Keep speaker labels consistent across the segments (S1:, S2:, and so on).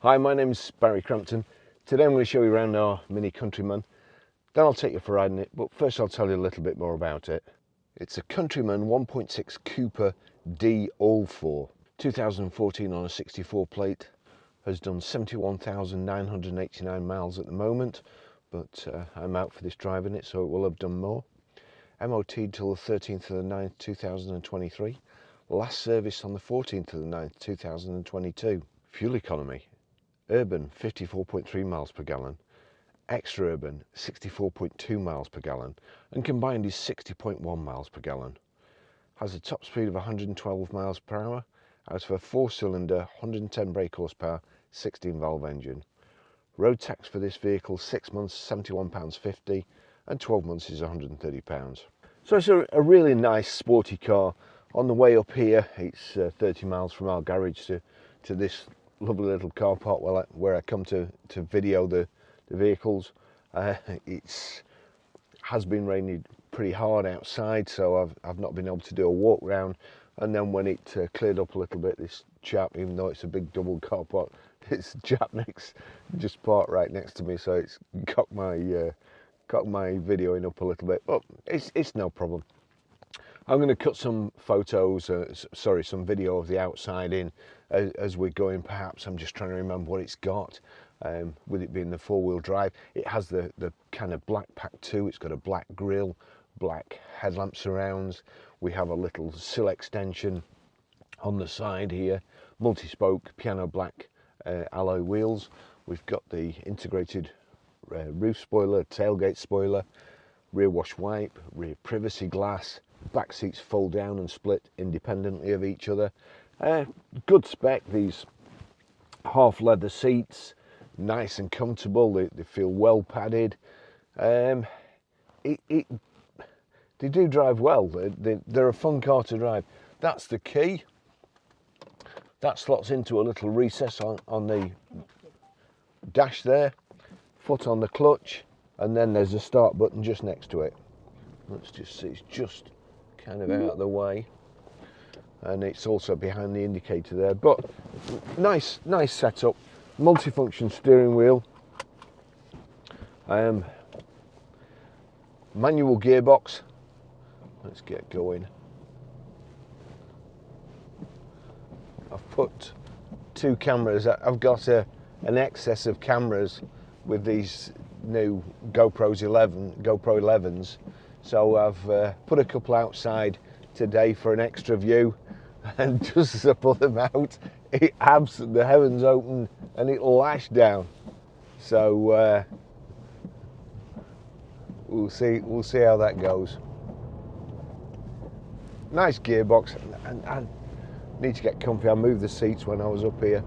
S1: Hi, my name's Barry Crampton. Today I'm going to show you around our Mini Countryman. Then I'll take you for riding it, but first I'll tell you a little bit more about it. It's a Countryman 1.6 Cooper D ALL4. 2014 on a 64 plate. Has done 71,989 miles at the moment, but I'm out for this driving it, so it will have done more. MOT till the 13th of the 9th, 2023. Last service on the 14th of the 9th, 2022. Fuel economy. Urban 54.3 miles per gallon, extra urban 64.2 miles per gallon, and combined is 60.1 miles per gallon. Has a top speed of 112 miles per hour out of a 4-cylinder 110 brake horsepower 16 valve engine. Road tax for this vehicle 6 months £71.50 and 12 months is £130. So it's a really nice sporty car. On the way up here it's 30 miles from our garage to this lovely little car park where I come to video the vehicles. It has been raining pretty hard outside, so I've not been able to do a walk round, and then when it cleared up a little bit, this chap, even though it's a big double car park, this chap just parked right next to me, so it's got my videoing up a little bit, but it's no problem. I'm going to cut some photos, some video of the outside in as we're going. Perhaps I'm just trying to remember what it's got. With it being the 4-wheel drive, it has the kind of black pack too. It's got a black grille, black headlamp surrounds. We have a little sill extension on the side here, multi-spoke piano black alloy wheels. We've got the integrated roof spoiler, tailgate spoiler, rear wash wipe, rear privacy glass. Back seats fold down and split independently of each other. Good spec, these half leather seats, nice and comfortable. They feel well padded. They do drive well. They're a fun car to drive. That's the key. That slots into a little recess on the dash there. Foot on the clutch, and then there's a start button just next to it. Let's just see, it's just kind of out of the way, and it's also behind the indicator there, but nice setup. Multifunction steering wheel, manual gearbox. Let's get going. I've put 2 cameras. I've got an excess of cameras with these new GoPro 11s. So I've put a couple outside today for an extra view, and just as I put them out, the heavens opened and it lashed down. So we'll see how that goes. Nice gearbox, and I need to get comfy. I moved the seats when I was up here,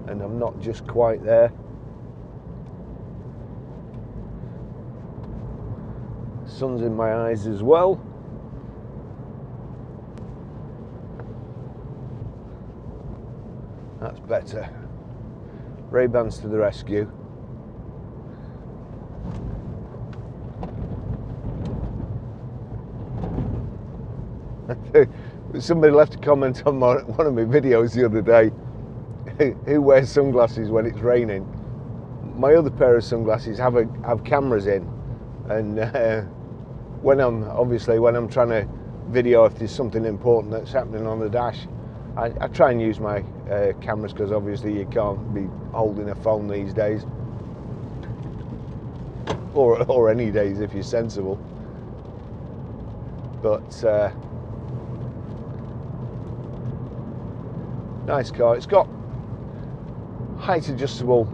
S1: and I'm not just quite there. Sun's in my eyes as well. That's better. Ray-Bans to the rescue. Somebody left a comment on one of my videos the other day. Who wears sunglasses when it's raining? My other pair of sunglasses have cameras in, and when I'm trying to video if there's something important that's happening on the dash, I try and use my cameras, because obviously you can't be holding a phone these days, or any days if you're sensible. But nice car. It's got height adjustable.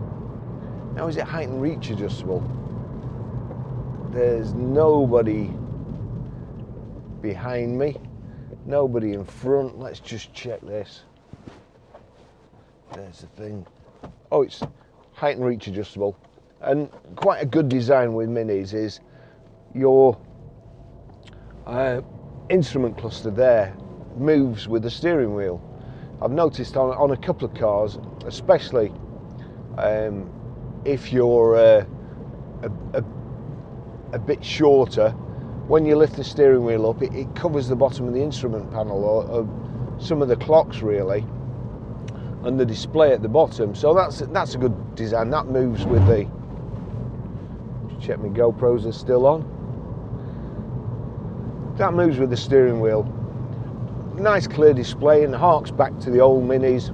S1: Now, is it height and reach adjustable? There's nobody behind me, nobody in front. Let's just check this. There's the thing. Oh, it's height and reach adjustable. And quite a good design with Minis is your instrument cluster there moves with the steering wheel. I've noticed on a couple of cars, especially if you're a bit shorter, when you lift the steering wheel up, it covers the bottom of the instrument panel, or some of the clocks really, and the display at the bottom. So that's a good design. That moves with the, check my GoPros are still on. That moves with the steering wheel. Nice clear display and harks back to the old Minis.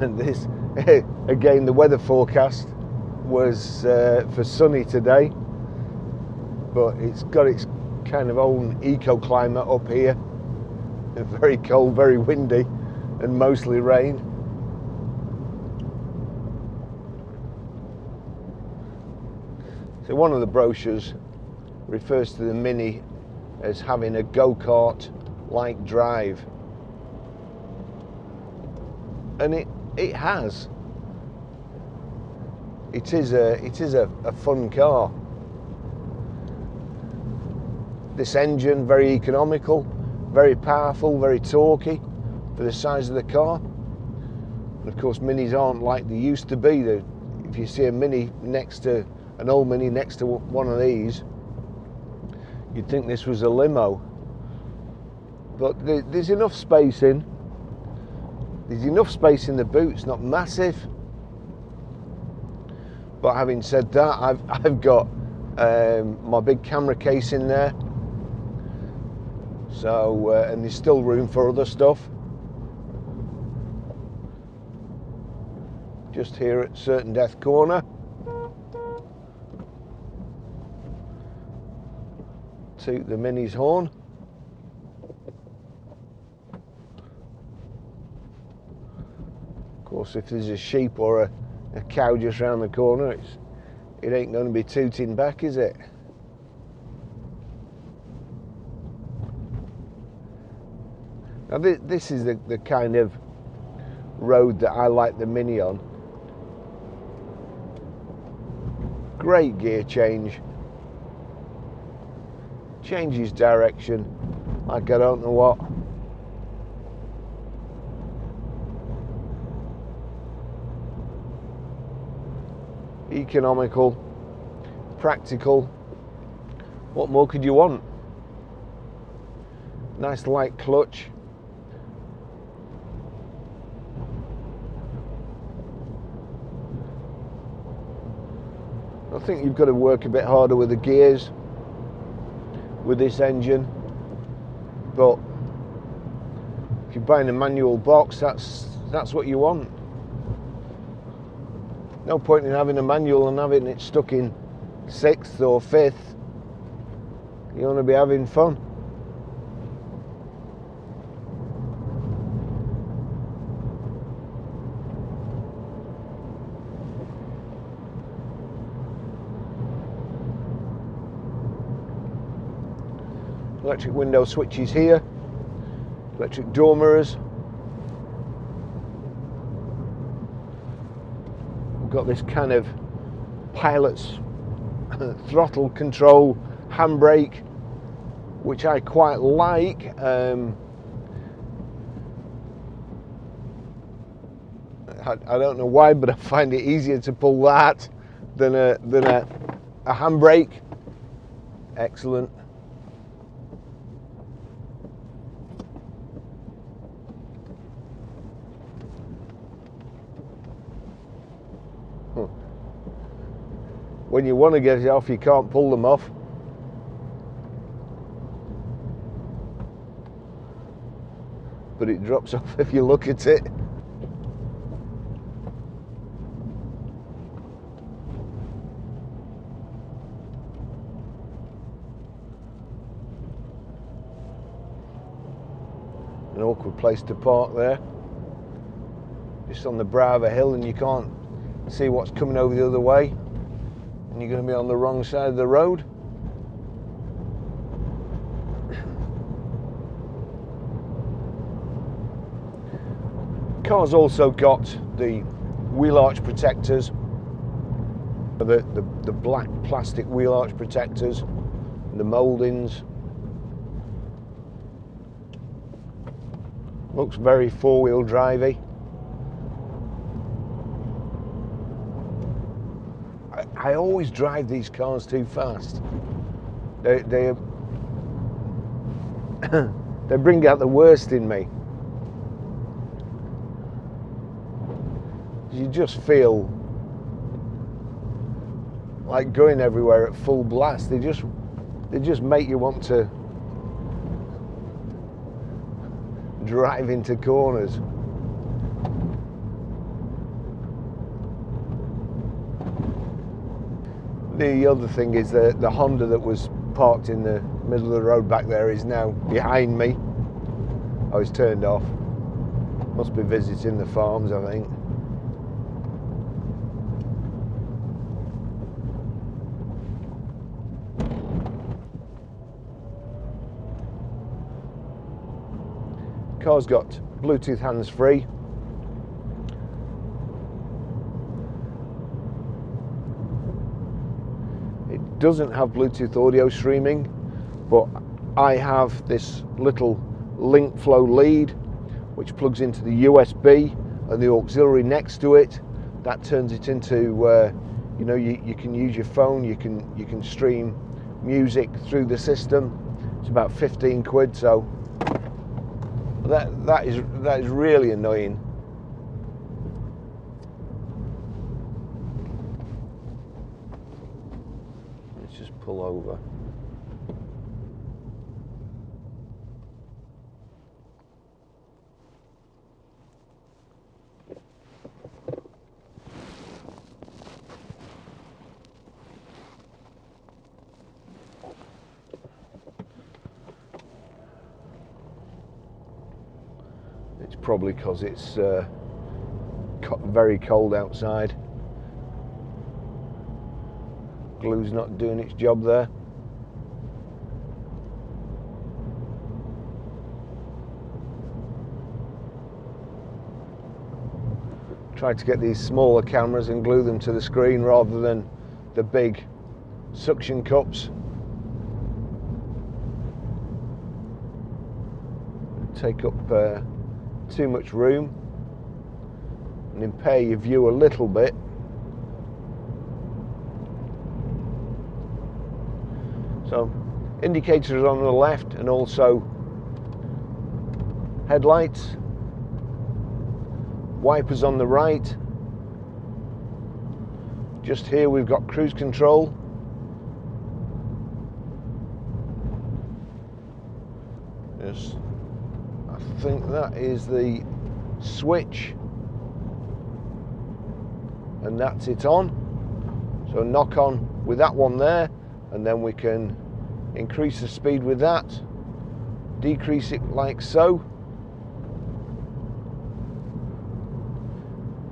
S1: And this, again, the weather forecast was for sunny today, but it's got its kind of own eco-climate up here. Very cold, very windy, and mostly rain. So one of the brochures refers to the Mini as having a go-kart-like drive, and it has. It is a fun car. This engine, very economical, very powerful, very torquey for the size of the car. And of course, Minis aren't like they used to be. If you see a Mini next to an old Mini next to one of these, you'd think this was a limo. But there's enough space in. There's enough space in the boot. It's not massive. But having said that, I've got my big camera case in there. So and there's still room for other stuff. Just here at Certain Death Corner. Toot the Mini's horn. Of course, if there's a sheep or a cow just round the corner, it ain't going to be tooting back, is it? Now this is the kind of road that I like the Mini on. Great gear change. Changes direction like I don't know what. Economical, practical. What more could you want? Nice light clutch. I think you've got to work a bit harder with the gears with this engine, but if you're buying a manual box, that's what you want. No point in having a manual and having it stuck in 6th or 5th. You want to be having fun. Electric window switches here, electric door mirrors. We've got this kind of pilot's throttle control handbrake, which I quite like. I don't know why, but I find it easier to pull that than a handbrake. Excellent. When you want to get it off, you can't pull them off. But it drops off if you look at it. An awkward place to park there. Just on the brow of a hill, and you can't see what's coming over the other way. And you're going to be on the wrong side of the road. Car's also got the wheel arch protectors, the black plastic wheel arch protectors, the mouldings. Looks very four-wheel drivey. I always drive these cars too fast. They're they bring out the worst in me. You just feel like going everywhere at full blast. They just make you want to drive into corners. The other thing is that the Honda that was parked in the middle of the road back there is now behind me. I was turned off. Must be visiting the farms, I think. Car's got Bluetooth hands-free. It doesn't have Bluetooth audio streaming, but I have this little link flow lead which plugs into the USB and the auxiliary next to it. That turns it into you know, you can use your phone, you can stream music through the system. It's about 15 quid, so that is really annoying. Let's just pull over. It's probably because it's very cold outside. Glue's not doing its job there. Tried to get these smaller cameras and glue them to the screen rather than the big suction cups. Take up too much room and impair your view a little bit. So indicators on the left and also headlights, wipers on the right. Just here we've got cruise control. Yes, I think that is the switch, and that's it on. So knock on with that one there, and then we can increase the speed with that, decrease it like so.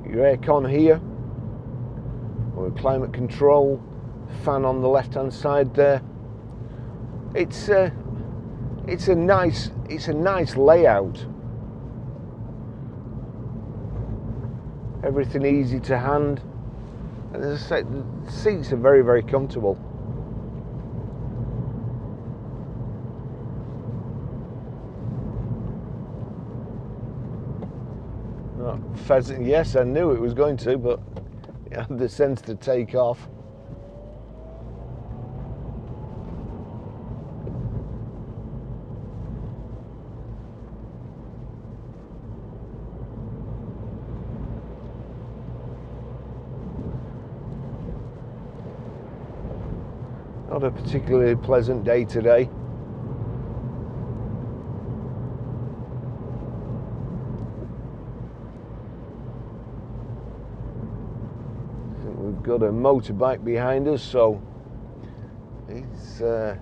S1: Your aircon here, or climate control, fan on the left hand side there. It's a nice layout. Everything easy to hand, and as I say, the seats are very, very comfortable. Pheasant, yes, I knew it was going to, but it had the sense to take off. Not a particularly pleasant day today. We've got a motorbike behind us, so he's I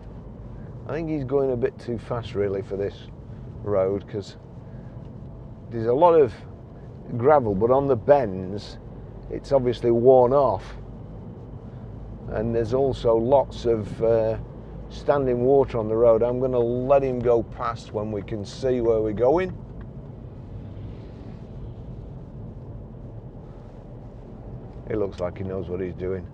S1: think he's going a bit too fast really for this road, because there's a lot of gravel, but on the bends it's obviously worn off, and there's also lots of standing water on the road. I'm going to let him go past when we can see where we're going. It looks like he knows what he's doing.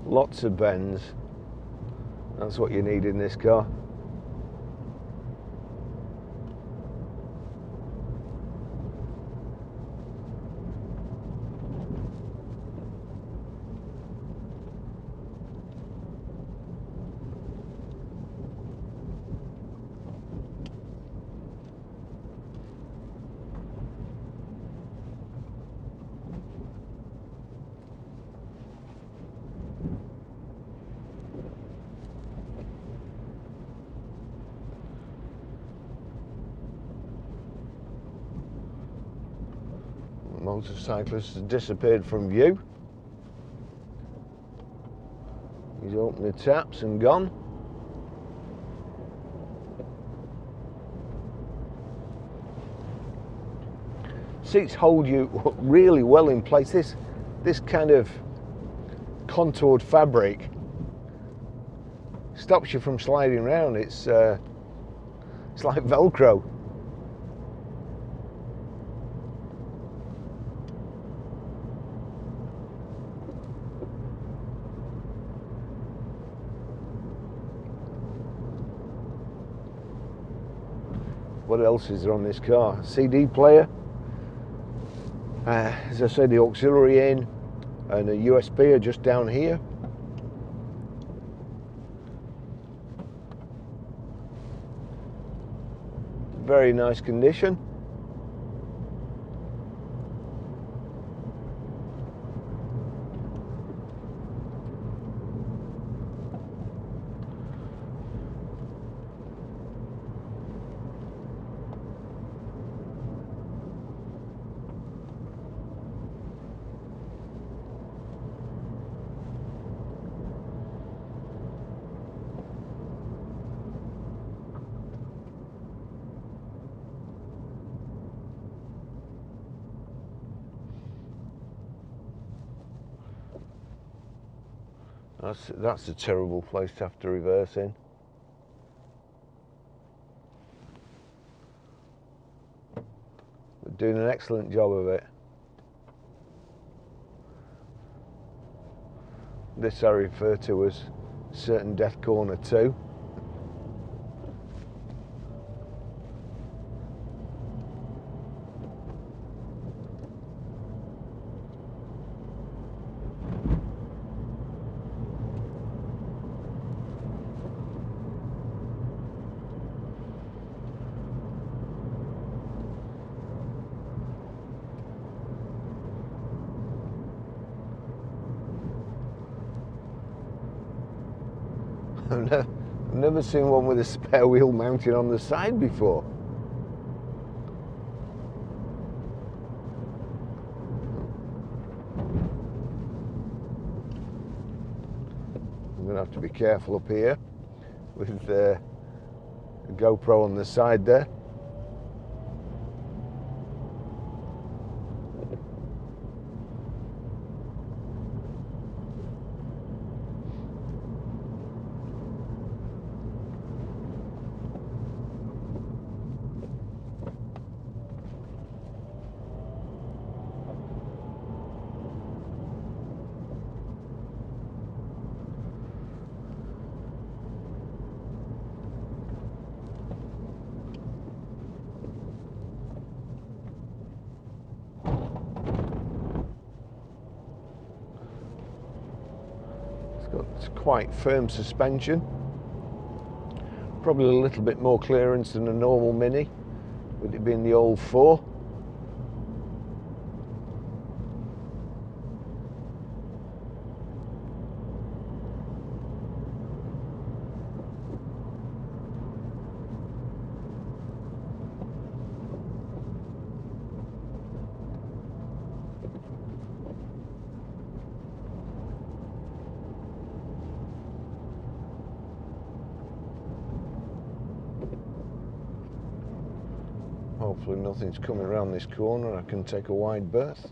S1: Lots of bends. That's what you need in this car. Motorcyclist has disappeared from view. He's opened the taps and gone. Seats hold you really well in place. This kind of contoured fabric stops you from sliding around. It's like Velcro. What else is there on this car? CD player. As I said, the auxiliary in and a USB are just down here. Very nice condition. That's a terrible place to have to reverse in. We're doing an excellent job of it. This I refer to as certain death corner 2. I've never seen one with a spare wheel mounted on the side before. I'm going to have to be careful up here with the GoPro on the side there. Got quite firm suspension, probably a little bit more clearance than a normal Mini, with it being the ALL4. Hopefully nothing's coming around this corner. I can take a wide berth.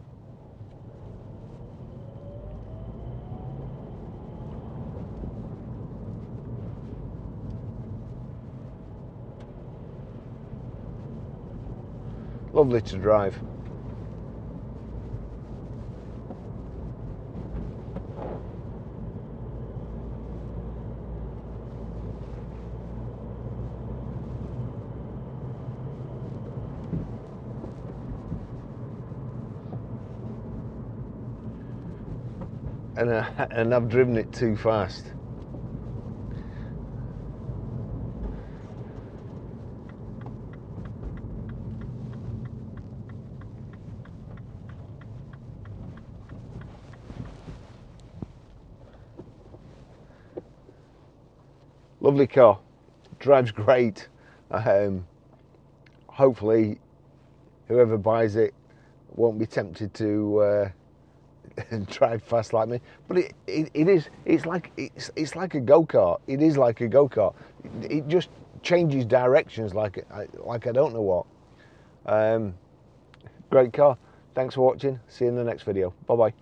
S1: Lovely to drive. and I've driven it too fast. Lovely car, drives great. Hopefully whoever buys it won't be tempted to drive fast like me, but it's like a go-kart. It is like a go-kart. It just changes directions like I don't know what. Great car. Thanks for watching. See you in the next video. Bye bye.